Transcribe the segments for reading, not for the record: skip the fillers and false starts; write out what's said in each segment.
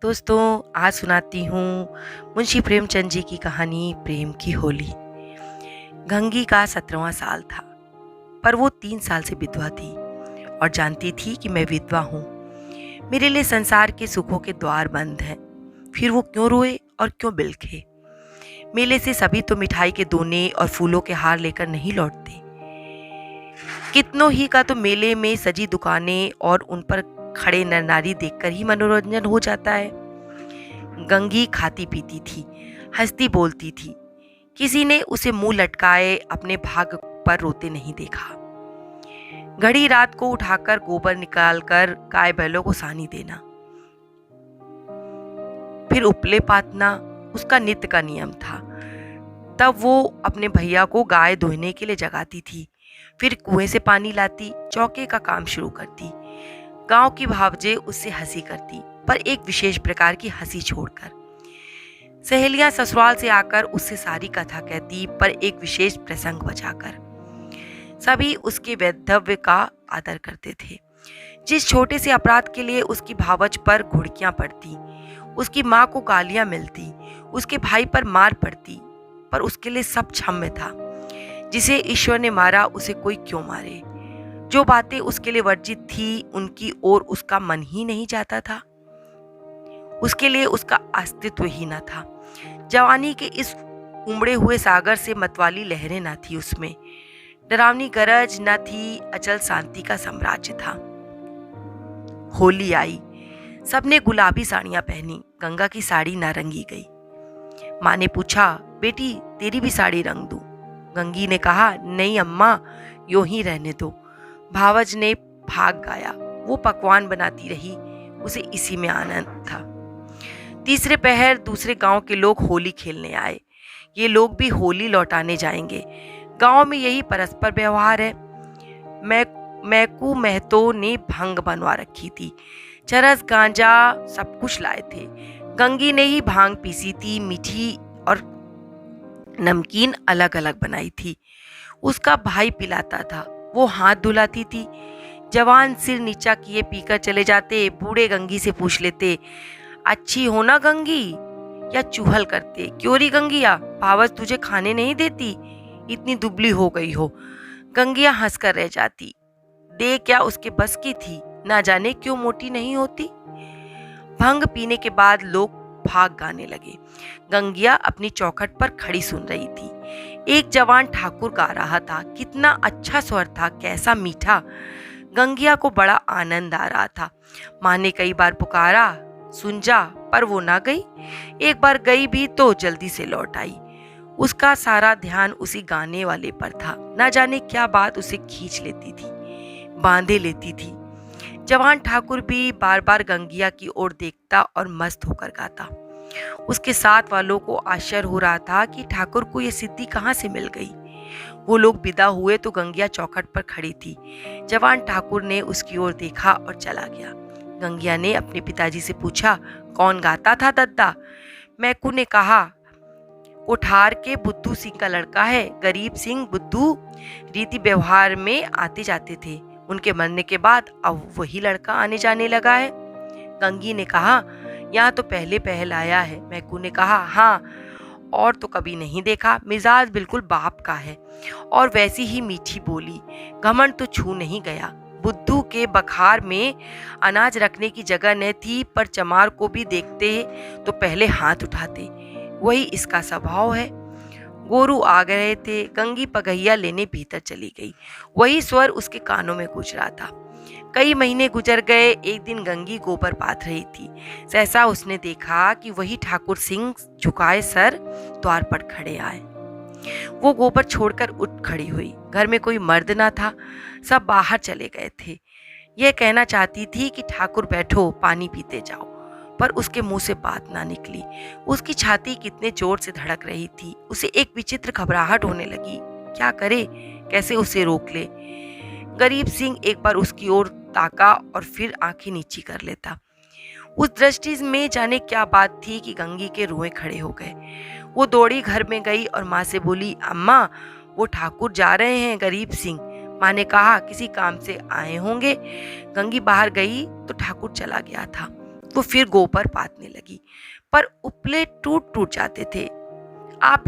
दोस्तों, आज सुनाती हूँ मुंशी प्रेमचंद जी की कहानी प्रेम की होली। गंगी का 17वां साल था, पर वो 3 साल से विधवा थी और जानती थी कि मैं विधवा हूँ। मेरे लिए संसार के सुखों के द्वार बंद हैं। फिर वो क्यों रोए और क्यों बिलखे? मेले से सभी तो मिठाई के दोने और फूलों के हार लेकर नहीं लौटते। कितनों ही का तो मेले में सजी दुकानें और उन पर खड़े नर नारी देखकर ही मनोरंजन हो जाता है। गंगी खाती पीती थी, हंसती बोलती थी। किसी ने उसे मुंह लटकाए अपने भाग पर रोते नहीं देखा। घड़ी रात को उठाकर गोबर निकालकर गाय बैलों को सानी देना, फिर उपले पातना उसका नित्य का नियम था। तब वो अपने भैया को गाय धोने के लिए जगाती थी, फिर कुएं से पानी लाती, चौके का काम शुरू करती। गांव की भावजे उससे हंसी करती, पर एक विशेष प्रकार की हंसी छोड़कर। सहेलियां ससुराल से आकर उससे सारी कथा कहती, पर एक विशेष प्रसंग बचाकर। सभी उसके वैधव्य का आदर करते थे। जिस छोटे से अपराध के लिए उसकी भावज पर घुड़कियां पड़ती, उसकी माँ को गालियां मिलती, उसके भाई पर मार पड़ती, पर उसके लिए सब क्षम्य था। जिसे ईश्वर ने मारा उसे कोई क्यों मारे? जो बातें उसके लिए वर्जित थी उनकी ओर उसका मन ही नहीं जाता था। उसके लिए उसका अस्तित्व ही न था। जवानी के इस उमड़े हुए सागर से मतवाली लहरें न थी उसमें, डरावनी गरज न थी, अचल शांति का साम्राज्य था। होली आई, सबने गुलाबी साड़ियां पहनी, गंगा की साड़ी नारंगी गई। माँ ने पूछा, बेटी तेरी भी साड़ी रंग दूं? गंगी ने कहा, नहीं अम्मा, यूं ही रहने दो। भावज ने भाग गाया, वो पकवान बनाती रही, उसे इसी में आनंद था। तीसरे पहर दूसरे गांव के लोग होली खेलने आए। ये लोग भी होली लौटाने जाएंगे। गांव में यही परस्पर व्यवहार है। मैकू महतो ने भंग बनवा रखी थी, चरस गांजा सब कुछ लाए थे। गंगी ने ही भांग पीसी थी, मीठी और नमकीन अलग अलग बनाई थी। उसका भाई पिलाता था, वो हाथ धुलाती थी। जवान सिर नीचा किए पीकर चले जाते। बूढ़े गंगी से पूछ लेते, अच्छी हो ना गंगी? या चूहल करते, क्यों री गंगिया, भावज तुझे खाने नहीं देती? इतनी दुबली हो गई हो। गंगिया हंसकर रह जाती। दे क्या उसके बस की थी, ना जाने क्यों मोटी नहीं होती। भंग पीने के बाद लोग भाग गाने लगे। गंगिया अपनी चौखट पर खड़ी सुन रही थी। एक जवान ठाकुर गा रहा था। कितना अच्छा स्वर था, कैसा मीठा। गंगिया को बड़ा आनंद आ रहा था। माँ ने कई बार पुकारा, सुन जा, पर वो ना गई। एक बार गई भी तो जल्दी से लौट आई। उसका सारा ध्यान उसी गाने वाले पर था। ना जाने क्या बात उसे खींच लेती थी, बांधे लेती थी। जवान ठाकुर भी बार बार गंगिया की ओर देखता और मस्त होकर गाता। उसके साथ वालों को आश्चर्य हो रहा था कि ठाकुर को यह सिद्धि कहाँ से मिल गई। वो लोग विदा हुए तो गंगिया चौखट पर खड़ी थी। जवान ठाकुर ने उसकी ओर देखा और चला गया। गंगिया ने अपने पिताजी से पूछा, कौन गाता था दद्दा? मैकू ने कहा, कोठार के बुद्धू सिंह का लड़का है। गरीब सिंह बुद्धू रीति व्यवहार में आते जाते थे। उनके मरने के बाद अब वही लड़का आने जाने लगा है। गंगी ने कहा, यहाँ तो पहले पहल आया है। मैकू ने कहा, हाँ, और तो कभी नहीं देखा। मिजाज बिल्कुल बाप का है और वैसी ही मीठी बोली। घमंड तो छू नहीं गया। बुद्धू के बखार में अनाज रखने की जगह न थी, पर चमार को भी देखते तो पहले हाथ उठाते। वही इसका स्वभाव है। गोरू आ गए थे। गंगी पगहिया लेने भीतर चली गई। वही स्वर उसके कानों में गूंज रहा था। कई महीने गुजर गए। एक दिन गंगी गोबर पाथ रही थी। सहसा उसने देखा कि वही ठाकुर सिंह झुकाए सर द्वार पर खड़े आए। वो गोबर छोड़कर उठ खड़ी हुई। घर में कोई मर्द ना था, सब बाहर चले गए थे। यह कहना चाहती थी कि ठाकुर बैठो, पानी पीते जाओ, पर उसके मुंह से बात ना निकली। उसकी छाती कितने जोर से धड़क रही थी। उसे एक विचित्र घबराहट होने लगी। क्या करे, कैसे उसे रोक ले? गरीब सिंह एक बार उसकी ओर ताका और फिर आंखें नीची कर लेता। उस दृष्टि में जाने क्या बात थी कि गंगी के रोए खड़े हो गए। वो दौड़ी घर में गई और माँ से बोली, अम्मा, वो ठाकुर जा रहे हैं, गरीब सिंह। माँ ने कहा, किसी काम से आए होंगे। गंगी बाहर गई तो ठाकुर चला गया था। वो फिर गोबर पाथने लगी, पर उपले टूट टूट जाते थे। आप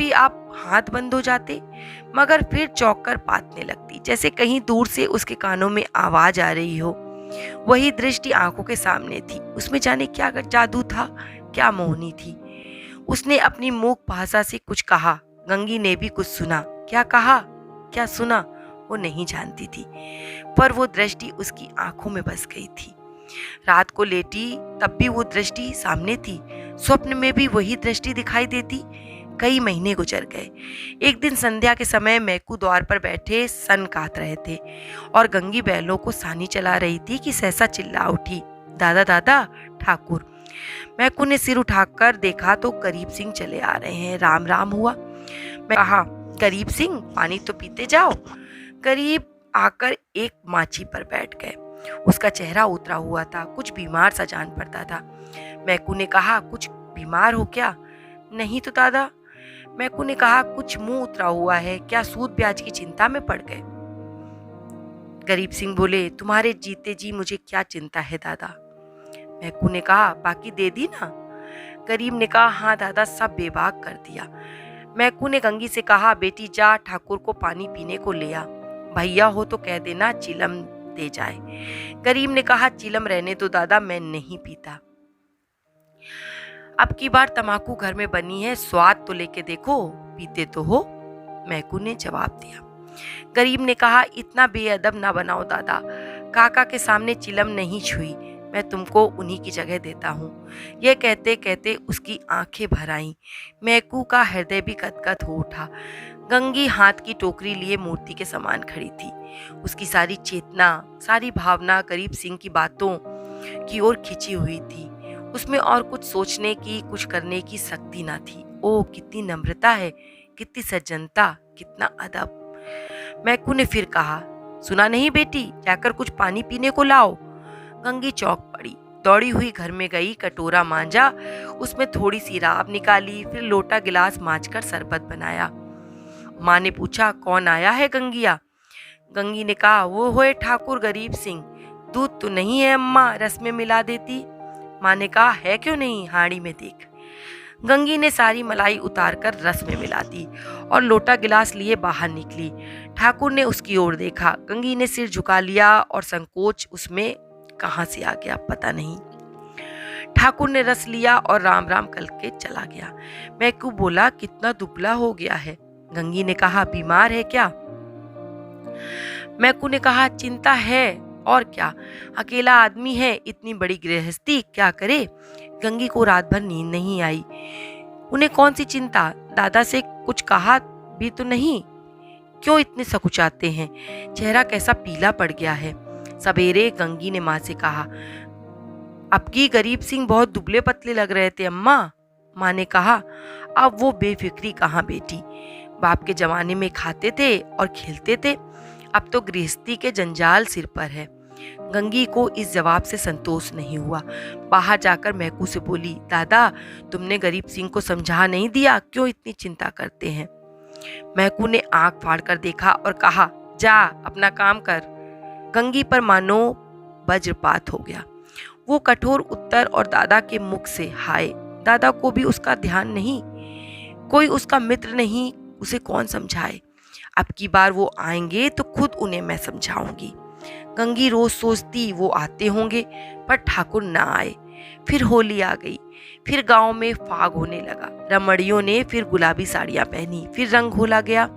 हाथ बंद हो जाते, मगर फिर चौंक कर पाथने लगती, जैसे कहीं दूर से उसके कानों में आवाज आ रही हो। वही दृष्टि आंखों के सामने थी। उसमें जाने क्या जादू था, क्या मोहनी थी। उसने अपनी मूक भाषा से कुछ कहा। गंगी ने भी कुछ सुना। क्या कहा, क्या सुना, वो नहीं जानती थी, पर वो दृष्टि उसकी आंखों में बस गई थी। रात को लेटी तब भी वो दृष्टि सामने थी। स्वप्न में भी वही दृष्टि दिखाई देती। कई महीने गुजर गए। एक दिन संध्या के समय मैकू द्वार पर बैठे सन काट रहे थे और गंगी बैलों को सानी चला रही थी कि सहसा चिल्ला उठी, दादा दादा ठाकुर। मैकू ने सिर उठाकर देखा तो गरीब सिंह चले आ रहे हैं। राम राम हुआ। मैं कहा, गरीब सिंह पानी तो पीते जाओ। गरीब आकर एक माची पर बैठ गए। उसका चेहरा उतरा हुआ था, कुछ बीमार सा जान पड़ता था। मैकू ने कहा, कुछ बीमार हो क्या? नहीं तो दादा। मैकू ने कहा, कुछ मुंह उतरा हुआ है, क्या सूद ब्याज की चिंता में पड़ गए? गरीब सिंह बोले, तुम्हारे जीते जी मुझे क्या चिंता है दादा। मैकू ने कहा, बाकी दे दी ना? गरीब ने कहा, हाँ दादा, सब बेबाक कर दिया। मैकू ने गंगी से कहा, बेटी जा ठाकुर को पानी पीने को ले आ, भैया हो तो कह देना चिलम दे जाए। गरीब ने कहा, चिलम रहने दो दादा, मैं नहीं पीता। अब की बार तमाकू घर में बनी है, स्वाद तो लेके देखो, पीते तो हो। मैकू ने जवाब दिया। गरीब ने कहा, इतना बेअदब ना बनाओ दादा, काका के सामने चिलम नहीं छुई, मैं तुमको उन्हीं की जगह देता हूँ। यह कहते कहते उसकी आंखें भर आईं। मैकू का हृदय भी गदगद हो उठा। गंगी हाथ की टोकरी लिए मूर्ति के समान खड़ी थी। उसकी सारी चेतना, सारी भावना गरीब सिंह की बातों की ओर खिंची हुई थी। उसमें और कुछ सोचने की, कुछ करने की शक्ति ना थी। ओह, कितनी नम्रता है, कितनी सज्जनता, कितना अदब। मैकू ने फिर कहा, सुना नहीं बेटी, जाकर कुछ पानी पीने को लाओ। गंगी चौंक पड़ी, दौड़ी हुई घर में गई, कटोरा मांजा, उसमें थोड़ी सी राब निकाली, फिर लोटा गिलास मांजकर शरबत बनाया। माँ ने पूछा, कौन आया है गंगिया? गंगी ने कहा, वो होए ठाकुर गरीब सिंह। दूध तो नहीं है अम्मा, रस में मिला देती। माँ ने कहा, है क्यों नहीं, हांडी में देख। गंगी ने सारी मलाई उतारकर रस में मिला दी और लोटा गिलास लिए बाहर निकली। ठाकुर ने उसकी ओर देखा। गंगी ने सिर झुका लिया और संकोच उसमें कहाँ से आ गया पता नहीं। ठाकुर ने रस लिया और राम राम करके चला गया। मैकू बोला, कितना दुबला हो गया है। गंगी ने कहा, बीमार है क्या? मैकू ने कहा, चिंता है और क्या, अकेला आदमी है, इतनी बड़ी गृहस्थी, क्या करे। गंगी को रात भर नींद नहीं आई। उन्हें कौन सी चिंता, दादा से कुछ कहा भी तो नहीं, क्यों इतने सकुचाते हैं? चेहरा कैसा पीला पड़ गया है। सवेरे गंगी ने माँ से कहा, अब की गरीब सिंह बहुत दुबले पतले लग रहे थे अम्मा। माँ ने कहा, अब वो बेफिक्री कहाँ बेटी, बाप के जमाने में खाते थे और खेलते थे, अब तो गृहस्थी के जंजाल सिर पर है। गंगी को इस जवाब से संतोष नहीं हुआ। बाहर जाकर मैकू से बोली, दादा, तुमने गरीब सिंह को समझा नहीं दिया, क्यों इतनी चिंता करते हैं? मैकू ने आंख फाड़कर देखा और कहा, जा अपना काम कर। गंगी पर मानो वज्रपात हो गया। वो कठोर उत्तर और दादा के मुख से हाय। दादा को भी उसका ध्यान नहीं, कोई उसका मित्र नहीं, उसे कौन समझाए। अब की बार वो आएंगे तो खुद उन्हें मैं समझाऊंगी। गंगी रोज सोचती वो आते होंगे, पर ठाकुर ना आए। फिर होली आ गई, फिर गांव में फाग होने लगा। रमणियों ने फिर गुलाबी साड़ियां पहनी, फिर रंग घोला गया।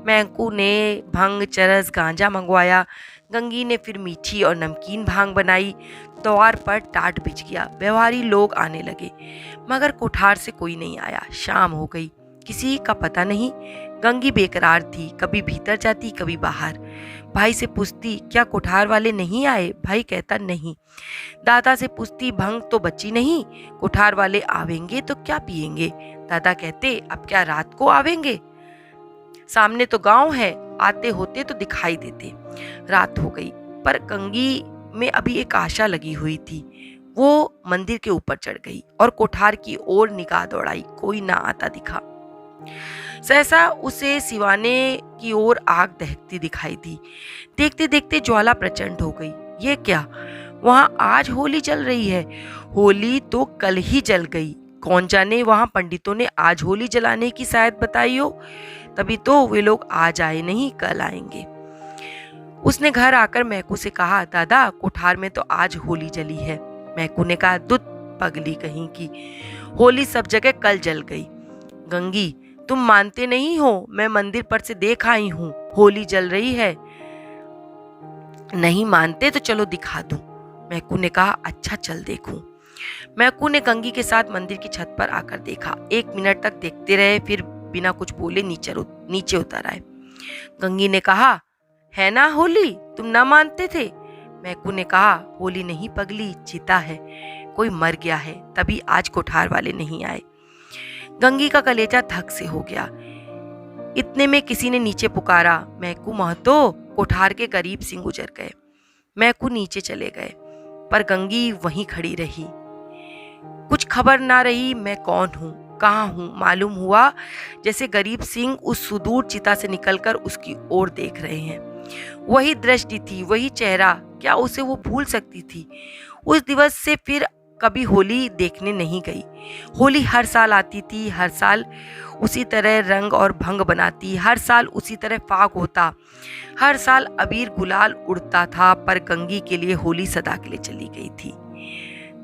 मैकू ने भंग, चरस, गांजा मंगवाया। गंगी ने फिर मीठी और नमकीन भांग बनाई। द्वार पर टाट बिछ गया। व्यवहारी लोग आने लगे, मगर कोठार से कोई नहीं आया। शाम हो गई, किसी का पता नहीं। गंगी बेकरार थी, कभी भीतर जाती, कभी बाहर। भाई से पूछती, क्या कोठार वाले नहीं आए? भाई कहता, नहीं। दादा से पूछती, भंग तो बची नहीं, कोठार वाले आवेंगे तो क्या पिएंगे? दादा कहते, अब क्या रात को आवेंगे, सामने तो गांव है, आते होते तो दिखाई देते। रात हो गई, पर गंगी में अभी एक आशा लगी हुई थी। वो मंदिर के ऊपर चढ़ गई और कोठार की ओर निगाह दौड़ाई। कोई ना आता दिखा। सहसा उसे सिवाने की ओर आग दहकती दिखाई दी। देखते देखते ज्वाला प्रचंड हो गई। ये क्या? वहाँ आज होली चल रही है। होली तो कल ही जल गई। कौन जाने वहाँ पंडितों ने आज होली जलाने की शायद बताई हो, तभी तो वे लोग आज आए नहीं, कल आएंगे। उसने घर आकर मैकू से कहा, दादा कोठार में तो आज होली जली है। मैकू ने कहा, दुत पगली कहीं की, होली सब जगह कल जल गई। गंगी, तुम मानते नहीं हो, मैं मंदिर पर से देख आई हूँ, होली जल रही है। नहीं मानते तो चलो दिखा दूं। मैकू ने कहा, अच्छा चल देखूं। मैकू ने गंगी के साथ मंदिर की छत पर आकर देखा। 1 मिनट तक देखते रहे, फिर बिना कुछ बोले नीचे उतर आए। गंगी ने कहा, है ना होली, तुम ना मानते थे। मैकू ने कहा, होली नहीं पगली, चिता है, कोई मर गया है, तभी आज कोठार वाले नहीं आए। गंगी का कलेजा धक से हो गया। इतने में किसी ने नीचे पुकारा, मैकू महतो। कोठार के गरीब सिंह गुजर गए। मैकू नीचे चले गए, पर गंगी वहीं खड़ी रही। कुछ खबर ना रही मैं कौन हूँ, कहाँ हूँ। मालूम हुआ जैसे गरीब सिंह उस सुदूर चिता से निकलकर उसकी ओर देख रहे हैं। वही दृष्टि थी, वही चेहरा, क्या उसे वो भूल सकती थी? उस दिवस से फिर कभी होली देखने नहीं गई। होली हर साल आती थी, हर साल उसी तरह रंग और भंग बनाती, हर साल उसी तरह फाग होता, हर साल अबीर गुलाल उड़ता था, पर गंगी के लिए होली सदा के लिए चली गई थी।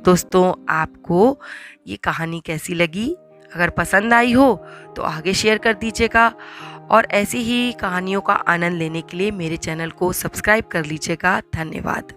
दोस्तों, आपको ये कहानी कैसी लगी? अगर पसंद आई हो तो आगे शेयर कर दीजिएगा, और ऐसी ही कहानियों का आनंद लेने के लिए मेरे चैनल को सब्सक्राइब कर लीजिएगा। धन्यवाद।